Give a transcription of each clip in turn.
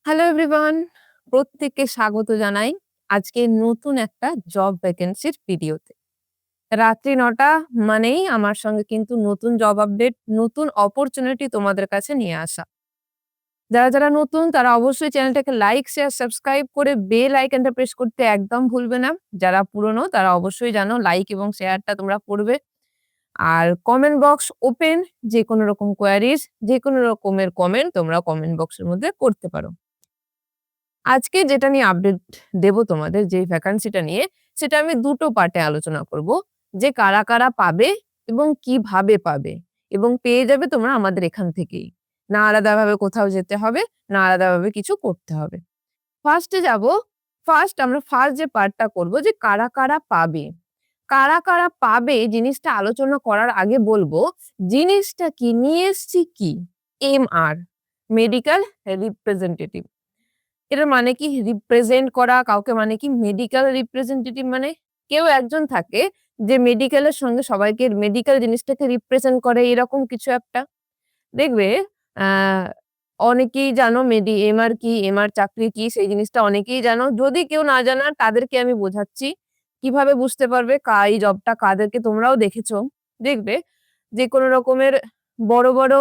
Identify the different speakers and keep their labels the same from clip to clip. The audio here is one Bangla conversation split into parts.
Speaker 1: হ্যালো এভরিওয়ান, প্রত্যেককে স্বাগত জানাই আজকে নতুন একটা জব ভ্যাকেন্সির ভিডিওতে। রাত্রি ৯টা মানেই আমার সঙ্গে কিন্তু নতুন জব আপডেট, নতুন অপরচুনিটি তোমাদের কাছে নিয়ে আসা। যারা নতুন তারা অবশ্যই চ্যানেলটাকে লাইক, শেয়ার, সাবস্ক্রাইব করে বেল আইকনটা প্রেস করতে একদম ভুলবে না। যারা পুরনো তারা অবশ্যই জানো লাইক এবং শেয়ারটা তোমরা করবে। আর কমেন্ট বক্স ওপেন, যেকোনো রকম কোয়েরিজ, যেকোনো রকমের কমেন্ট তোমরা কমেন্ট বক্সের মধ্যে করতে পারো। আজকে যেটা নিয়ে আপডেট দেব তোমাদের, যে ভ্যাকান্সিটা নিয়ে, সেটা আমি দুটো পার্টে আলোচনা করব। যে কারা পাবে এবং কিভাবে পাবে, এবং পেয়ে যাবে তোমরা আমাদের এখান থেকেই। না আলাদাভাবে কোথাও যেতে হবে, না আলাদাভাবে কিছু করতে হবে। ফার্স্টে যাব। আমরা ফার্স্ট যে পার্টটা করব, যে কারা পাবে। কারা পাবে জিনিসটা আলোচনা করার আগে বলবো, জিনিসটা কি নিয়ে এসছি কি? MR, medical representative. এটার মানে কি? রিপ্রেজেন্ট করা কাউকে, মানে কি মেডিকেল রিপ্রেজেন্টেটিভ, মানে কেউ একজন থাকে যে মেডিকেলের সঙ্গে সবাইকে, মেডিকেল জিনিসটাকে রিপ্রেজেন্ট করে, এরকম কিছু একটা। দেখবে আহ অনেকেই জানো এমআর কি, এমআর চাকরি কি, সেই জিনিসটা অনেকেই জানো। যদি কেউ না জানা তাদেরকে আমি বোঝাচ্ছি কিভাবে বুঝতে পারবে এই জবটা কাদেরকে। তোমরাও দেখেছো, দেখবে যে কোনো রকমের বড় বড়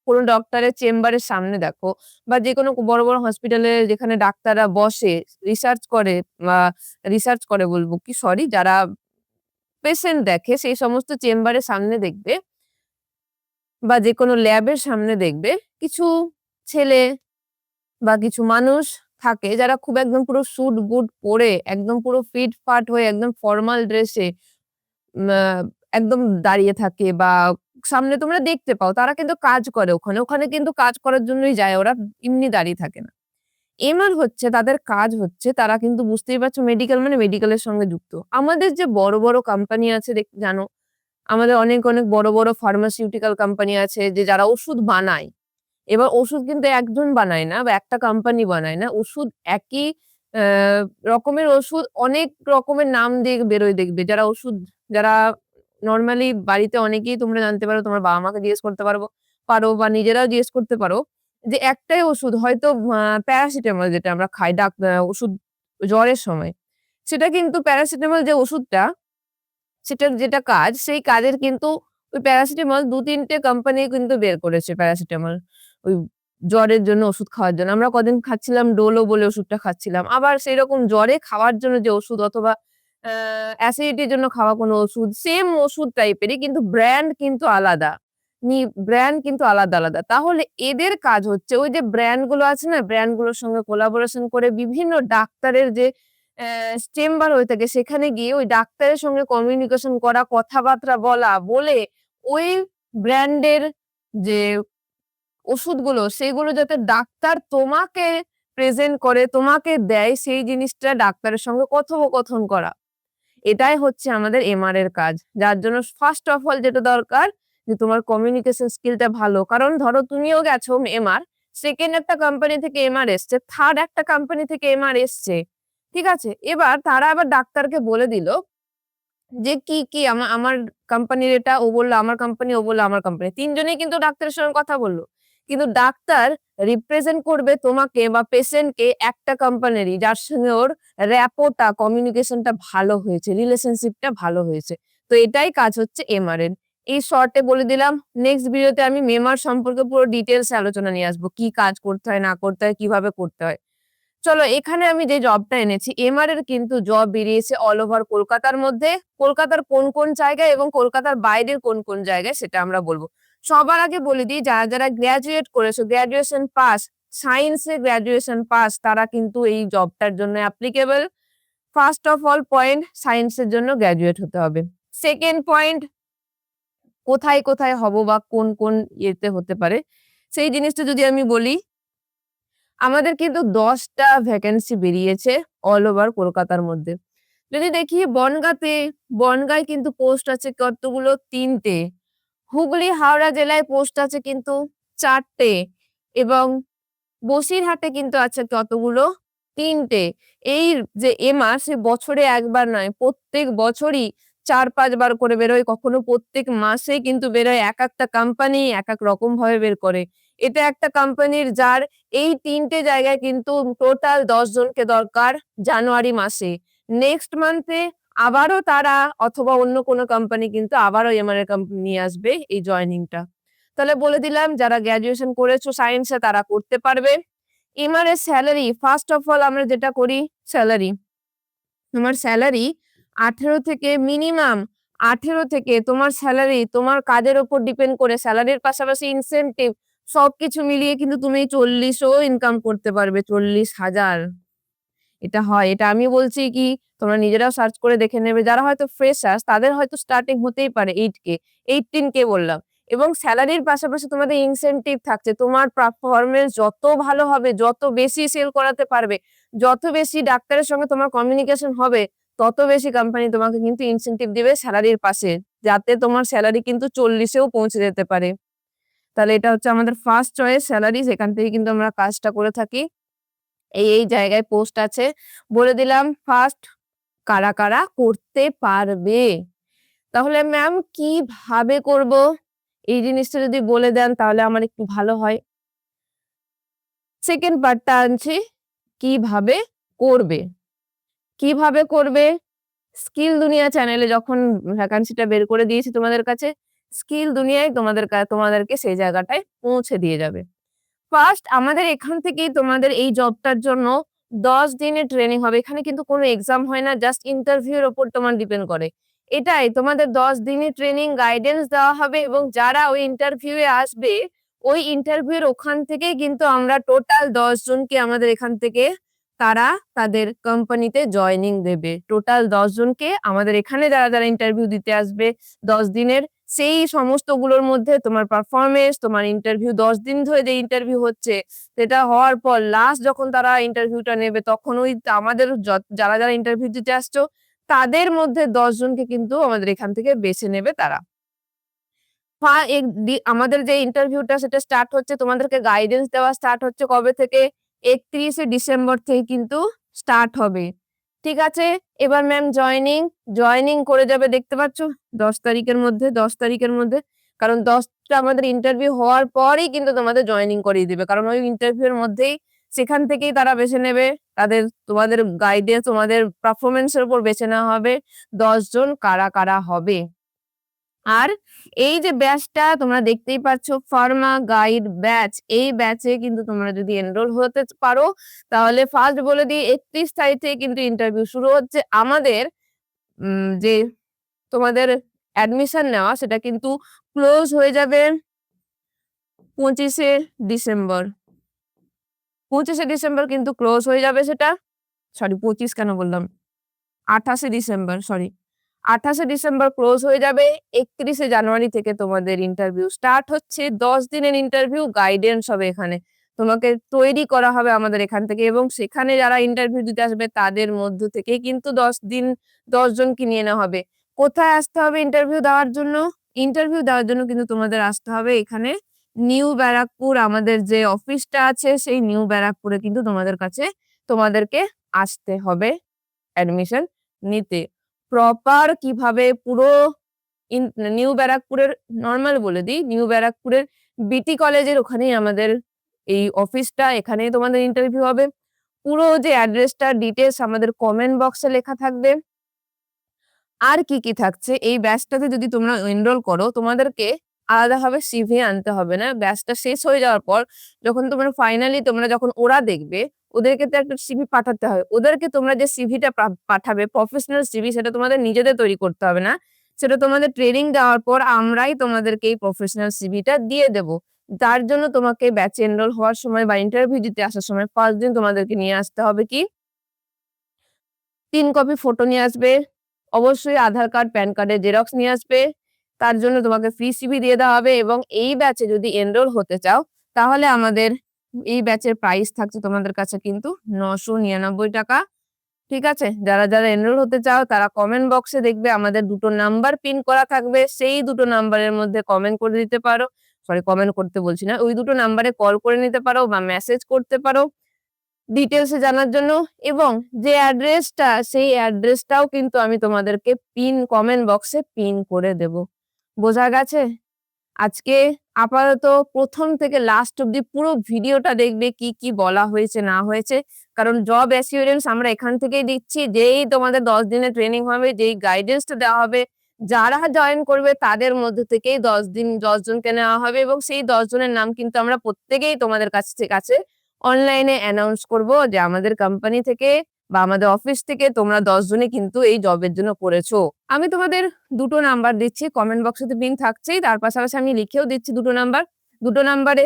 Speaker 1: কোনো ডক্টরের চেম্বারের সামনে দেখো, বা যেকোনো বড় হসপিটালে যেখানে ডাক্তাররা বসে রিসার্চ করে বলবো কি, সরি, যারা পেশেন্ট দেখে সেই সমস্ত চেম্বারের সামনে দেখবে, বা যেকোনো ল্যাবের সামনে দেখবে কিছু ছেলে বা কিছু মানুষ থাকে যারা খুব একদম পুরো স্যুট বুট পরে, একদম পুরো ফিটফাট হয়ে, একদম ফরমাল ড্রেসে একদম দাঁড়িয়ে থাকে, বা সামনে তোমরা দেখতে পাও তারা কিন্তু কাজ করে ওখানে কিন্তু কাজ করার জন্যই যায়, ওরা এমনি দাঁড়িয়ে থাকে না। এমআর হচ্ছে তাদের কাজ, হচ্ছে তারা কিন্তু, বুঝতেই পারছো, মেডিকেল মানে মেডিকেলের সঙ্গে যুক্ত। আমাদের যে বড় কোম্পানি আছে জানো, আমাদের অনেক বড় ফার্মাসিউটিক্যাল কোম্পানি আছে, যে যারা ওষুধ বানায়। এবার ওষুধ কিন্তু একজন বানায় না, বা একটা কোম্পানি বানায় না। ওষুধ একই রকমের ওষুধ অনেক রকমের নাম দিয়ে বেরোয়, দেখবে যারা নরমালি বাড়িতে, অনেকেই তোমরা জানতে পারো, তোমার বাবা-মাকে জিজ্ঞেস করতে পারো বা নিজেরাও জিজ্ঞেস করতে পারো, যে একটাই ওষুধ হয়তো প্যারাসিটামল, যেটা আমরা খাই ওষুধ জ্বরের সময়। সেটা কিন্তু প্যারাসিটামল যে ওষুধটা, সেটার যেটা কাজ, সেই কাজের কিন্তু ওই প্যারাসিটামল ২-৩ টে কোম্পানি কিন্তু বের করেছে প্যারাসিটামল। ওই জ্বরের জন্য ওষুধ খাওয়ার জন্য। আমরা কদিন খাচ্ছিলাম ডোলো বলে ওষুধটা খাচ্ছিলাম। আবার সেইরকম জ্বরে খাওয়ার জন্য যে ওষুধ, অথবা অ্যাসিডিটির জন্য খাওয়া কোনো ওষুধ, সেম ওষুধ টাইপেরই, কিন্তু ব্র্যান্ড কিন্তু আলাদা। ব্র্যান্ড কিন্তু আলাদা। তাহলে এদের কাজ হচ্ছে, ওই যে ব্র্যান্ড গুলো আছে না, ব্র্যান্ড গুলোর সঙ্গে কোলাবোরেশন করে বিভিন্ন ডাক্তারের যে চেম্বার হয়ে থাকে, সেখানে গিয়ে ওই ডাক্তারের সঙ্গে কমিউনিকেশন করা, কথাবার্তা বলে ওই ব্র্যান্ডের যে ওষুধগুলো, সেগুলো যাতে ডাক্তার তোমাকে প্রেজেন্ট করে, তোমাকে দেয়, সেই জিনিসটা ডাক্তারের সঙ্গে কথোপকথন করা। এটাই হচ্ছে আমাদের এমআর এর কাজ। যার জন্য ফার্স্ট অফ অল যেটা দরকার, যে তোমার কমিউনিকেশন স্কিলটা ভালো। কারণ ধরো তুমিও গেছো এমআর, সেকেন্ড একটা কোম্পানি থেকে এমআর এসছে, থার্ড একটা কোম্পানি থেকে এমআর এসছে। ঠিক আছে? এবার তারা আবার ডাক্তারকে বলে দিল যে কি আমার কোম্পানির এটা, ও বলল আমার কোম্পানি, ও বলল আমার কোম্পানি। ৩ জনেই কিন্তু ডাক্তারের সঙ্গে কথা বলল। কিন্তু ডাক্তার রিপ্রেজেন্ট করবে তোমাকে বা পেশেন্টকে একটা কোম্পানিরই, যার সঙ্গে ওর র‍্যাপোটা, কমিউনিকেশনটা ভালো হয়েছে, রিলেশনশিপটা ভালো হয়েছে। তো এটাই কাজ হচ্ছে এমআর এর। এই শর্টে বলে দিলাম। নেক্সট ভিডিওতে আমি মেমার সম্পর্কে পুরো ডিটেইলস এ আলোচনা নিয়ে আসবো। কি কাজ করতে হয়, না করতে হয়, কিভাবে করতে হয়। চলো, এখানে আমি যে জবটা এনেছি, এমআর এর কিন্তু জব বেরিয়েছে অল ওভার কলকাতার মধ্যে। কলকাতার কোন জায়গায় এবং কলকাতার বাইরের কোন জায়গায়, সেটা আমরা বলবো। সবার আগে বলে দিই, যারা গ্র্যাজুয়েট করেছো, গ্র্যাজুয়েশন পাস, সায়েন্সে গ্র্যাজুয়েশন পাস, তারা কিন্তু এই জবটার জন্য applicable. First of all point, সায়েন্সের জন্য গ্র্যাজুয়েট হতে হবে। সেকেন্ড পয়েন্ট, কোথায় হব বা কোন ইয়েতে হতে পারে, সেই জিনিসটা যদি আমি বলি, আমাদের কিন্তু ১০টা ভ্যাকেন্সি বেরিয়েছে অল ওভার কলকাতার মধ্যে। যদি দেখি বনগাঁয় কিন্তু পোস্ট আছে কতগুলো? ৩ টে। হুগলি, হাওড়া জেলায় পোস্ট আছে কিন্তু ৪ টে, এবং বসিরহাটে কিন্তু আছে কতগুলো? ৩ টে। এই যে এমআর, সে বছরে একবার নয়, প্রত্যেক বছরই ৪-৫ বার করে বেরোয়। কখনো প্রত্যেক মাসেই কিন্তু বেরোয়। একেকটা কোম্পানি একেক রকম ভাবে বের করে। এটা একটা কোম্পানির যার এই ৩টে জায়গায় কিন্তু টোটাল ১০ জনকে দরকার জানুয়ারি মাসে। নেক্সট মান্থে আবারও তারা অথবা অন্য কোনো কোম্পানি কিন্তু আবারও এমআরএ কোম্পানি নিয়ে আসবে এই জয়েনিংটা। তাহলে বলে দিলাম যারা গ্র্যাজুয়েশন করেছো সায়েন্সে তারা করতে পারবে। MRA salary first of all আমরা যেটা করি স্যালারি। তোমার স্যালারি ১৮ থেকে মিনিমাম ১৮ থেকে তোমার স্যালারি তোমার কাজের উপর ডিপেন্ড করে স্যালারির পাশাপাশি ইনসেনটিভ সবকিছু মিলিয়ে কিন্তু তুমি ৪০ ও ইনকাম করতে পারবে ৪০,০০০। এটা হয়। এটা আমি বলছি কি তোমরা নিজেরাও সার্চ করে দেখে নেবে। যারা হয়তো ফ্রেশার্স তাদের হয়তো স্টার্টিং হতেই পারে 8K, 18K বললাম। এবং সেলারির পাশাপাশি তোমাদের ইনসেনটিভ থাকছে। তোমার পারফরম্যান্স যত ভালো হবে, যত বেশি সেল করাতে পারবে, যত বেশি ডাক্তারের সঙ্গে তোমার কমিউনিকেশন হবে, তত বেশি কোম্পানি তোমাকে কিন্তু ইনসেনটিভ দিবে সেলারির পাশে। যাতে তোমার সেলারি কিন্তু ৪০ এও পৌঁছে যেতে পারে। তাহলে এটা হচ্ছে আমাদের ফার্স্ট চয়েস সেলারি। সেখান থেকে কিন্তু আমরা কাজটা করে থাকি। এই জায়গায় পোস্ট আছে। বলে দিলাম ফার্স্ট কারা, কারা করতে পারবে। তাহলে ম্যাম কিভাবে করব? এই জিনিসটা যদি বলে দেন তাহলে আমার একটু ভালো হয়। সেকেন্ড পার্টটা আনছি কিভাবে করবে। কিভাবে করবে? স্কিল দুনিয়া চ্যানেলে যখন ভ্যাকান্সিটা বের করে দিয়েছি তোমাদের কাছে, স্কিল দুনিয়ায় তোমাদেরকে সেই জায়গাটায় পৌঁছে দিয়ে যাবে। ফার্স্ট আমাদের এখান থেকেই তোমাদের এই জবটার জন্য ১০ দিনের ট্রেনিং হবে। এখানে কিন্তু কোনো এক্সাম হয় না, জাস্ট ইন্টারভিউ এর উপর তোমার ডিপেন্ড করে। এটাই তোমাদের ১০ দিনের ট্রেনিং গাইডেন্স দেওয়া হবে এবং যারা ওই ইন্টারভিউ এ আসবে, ওই ইন্টারভিউ এর ওখান থেকেই কিন্তু আমরা টোটাল ১০ জনকে আমাদের এখান থেকে তারা তাদের কোম্পানিতে জয়েনিং দেবে। টোটাল ১০ জনকে আমাদের এখানে যারা ইন্টারভিউ দিতে আসবে ১০ দিনের সেই সমস্তগুলোর মধ্যে তোমার পারফরম্যান্স, তোমার ইন্টারভিউ ১০ দিন ধরে যে ইন্টারভিউ হচ্ছে, সেটা হওয়ার পর লাস্ট যখন তারা ইন্টারভিউটা নেবে তখন ওই আমাদের যারা ইন্টারভিউ দিতে আসছো তাদের মধ্যে ১০ জনকে কিন্তু আমাদের এখান থেকে বেছে নেবে তারা। আমাদের যে ইন্টারভিউটা সেটা স্টার্ট হচ্ছে তোমাদেরকে গাইডেন্স দেওয়া স্টার্ট হচ্ছে কবে থেকে? ৩১শে ডিসেম্বর থেকে কিন্তু স্টার্ট হবে। ঠিক আছে? এবার ম্যাম জয়েনিং করে যাবে দেখতে পাচ্ছ ১০ তারিখের মধ্যে ১০ তারিখের মধ্যে। কারণ ১০ টা আমাদের ইন্টারভিউ হওয়ার পরেই কিন্তু তোমাদের জয়েনিং করিয়ে দিবে। কারণ ওই ইন্টারভিউ এর মধ্যেই সেখান থেকেই তারা বেছে নেবে। তোমাদের গাইডেন্স তোমাদের পারফরম্যান্স এর উপর বেছে নেওয়া হবে ১০ জন কারা, কারা হবে। আর এই যে ব্যাচটা তোমরা দেখতেই পাচ্ছ ফার্মা গাইড ব্যাচ, এই ব্যাচে কিন্তু তোমরা যদি এনরোল হতে পারো তাহলে ফার্স্ট বলে দিই ৩১ তারিখ থেকে কিন্তু ইন্টারভিউ শুরু হচ্ছে। আমাদের যে তোমাদের অ্যাডমিশন নেওয়া সেটা কিন্তু ক্লোজ হয়ে যাবে ২৫শে ডিসেম্বর। ২৫শে ডিসেম্বর কিন্তু ক্লোজ হয়ে যাবে সেটা। সরি ২৫ কেন বললাম? ২৮শে ডিসেম্বর সরি। ২৮শে ডিসেম্বর ক্লোজ হয়ে যাবে। ৩১শে জানুয়ারি থেকে তোমাদের ইন্টারভিউ স্টার্ট হচ্ছে। ১০ দিনের ইন্টারভিউ গাইডেন্স হবে এখানে। তোমাকে তৈরি করা হবে আমাদের এখান থেকে এবং সেখানে যারা ইন্টারভিউ দিতে আসবে তাদের মধ্য থেকেই কিন্তু ১০ জনকে নিয়ে নেওয়া হবে। কোথায় আসতে হবে ইন্টারভিউ দেওয়ার জন্য? ইন্টারভিউ দেওয়ার জন্য কিন্তু তোমাদের আসতে হবে এখানে নিউ ব্যারাকপুর আমাদের যে অফিসটা আছে সেই নিউ ব্যারাকপুরে কিন্তু তোমাদেরকে আসতে হবে অ্যাডমিশন নিতে। প্রপার কিভাবে পুরো নিউ ব্যারাকপুরের নরমাল বলে দিই, নিউ ব্যারাকপুরের বিটি কলেজের ওখানেই আমাদের এই অফিসটা, এখানেই তোমাদের ইন্টারভিউ হবে। পুরো যে অ্যাড্রেসটা ডিটেইলস আমাদের কমেন্ট বক্সে লেখা থাকবে। আর কি থাকছে এই ব্যাচটাতে যদি তোমরা এনরোল করো তোমাদেরকে আলাদাভাবে সিভি আনতে হবে না। ব্যাচটা শেষ হয়ে যাওয়ার পর যখন তোমরা যখন ওরা দেখবে ওদেরকে তো একটা সিভি পাঠাতে হয়। ওদেরকে তোমরা যে সিভিটা পাঠাবে প্রফেশনাল সিভি সেটা তোমাদের নিজেদের তৈরি করতে হবে না। সেটা তোমাদের ট্রেনিং দেওয়ার পর আমরাই তোমাদেরকে এই প্রফেশনাল সিভিটা দিয়ে দেব। তার জন্য তোমাকে ব্যাচে এনরোল হওয়ার সময় বা ইন্টারভিউ দিতে আসার সময় ফার্স্ট দিন তোমাদেরকে নিয়ে আসতে হবে কি ৩ কপি ফটো নিয়ে আসবে। অবশ্যই আধার কার্ড, প্যান কার্ডের জেরক্স নিয়ে আসবে। তার জন্য তোমাকে ফ্রি সিভি দিয়ে দেওয়া হবে এবং এই ব্যাচে যদি এনরোল হতে চাও তাহলে আমাদের এই ব্যাচের প্রাইস থাকছে তোমাদের কাছে কিন্তু ৯৯৯ টাকা। ঠিক আছে? যারা এনরোল হতে চাও তারা কমেন্ট বক্সে দেখবে আমাদের ২টো নাম্বার পিন করা থাকবে। সেই ২টো নাম্বারের মধ্যে কমেন্ট করে দিতে পারো। সরি কমেন্ট করতে বলছি না। ওই ২টো নাম্বারে কল করে নিতে পারো বা মেসেজ করতে পারো ডিটেইলসে জানার জন্য এবং যে অ্যাড্রেসটা সেই অ্যাড্রেসটাও কিন্তু আমি তোমাদেরকে কমেন্ট বক্সে পিন করে দেব। বোঝা গেছে? আজকে আপাতত প্রথম থেকে লাস্ট অব্দি পুরো ভিডিওটা দেখবে কি কি বলা হয়েছে না হয়েছে। কারণ জব অ্যাসিওরেন্স আমরা এখান থেকেই দিচ্ছি। যেই তোমাদের 10 দিনের ট্রেনিং হবে, যেই গাইডেন্সটা দেওয়া হবে, যারা জয়েন করবে তাদের মধ্যে থেকেই 10 জনকে নেওয়া হবে এবং সেই 10 জনের নাম কিন্তু আমরা প্রত্যেকেই তোমাদের কাছে অনলাইনে অ্যানাউন্স করব যে আমাদের কোম্পানি থেকে বা আমাদের অফিস থেকে তোমরা 10 জনই কিন্তু এই জবের জন্য পড়েছো। আমি তোমাদের 2টো নাম্বার দিচ্ছি, কমেন্ট বক্সে তো পিন থাকছেই, তার পাশাপাশি আমি লিখেও দিচ্ছি 2টো নাম্বার। 2টো নাম্বারে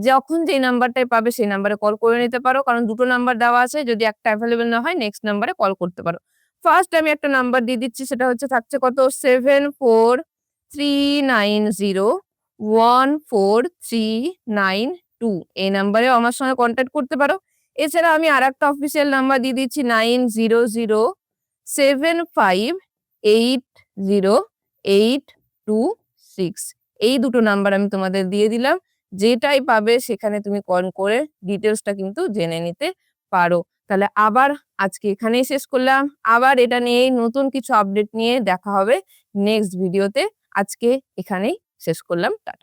Speaker 1: যখন যেই নাম্বারটাই পাবে সেই নাম্বারে কল করে নিতে পারো। কারণ 2টো নাম্বার দেওয়া আছে, যদি একটা অ্যাভেলেবল না হয় নেক্সট নাম্বারে কল করতে পারো। ফার্স্ট আমি একটা নাম্বার দিয়ে দিচ্ছি, সেটা হচ্ছে থাকছে কত 7439014392। এই নাম্বারেও আমার সঙ্গে কন্ট্যাক্ট করতে পারো। এছাড়া আমি আরেকটা অফিসিয়াল নাম্বার দিয়ে দিচ্ছি 9007580826। এই 2টো নাম্বার আমি তোমাদের দিয়ে দিলাম। যেটাই পাবে সেখানে তুমি কল করে ডিটেইলসটা কিন্তু জেনে নিতে পারো। তাহলে আবার আজকে এখানেই শেষ করলাম। আবার এটা নিয়েই নতুন কিছু আপডেট নিয়ে দেখা হবে নেক্সট ভিডিওতে। আজকে এখানেই শেষ করলাম। টাটা।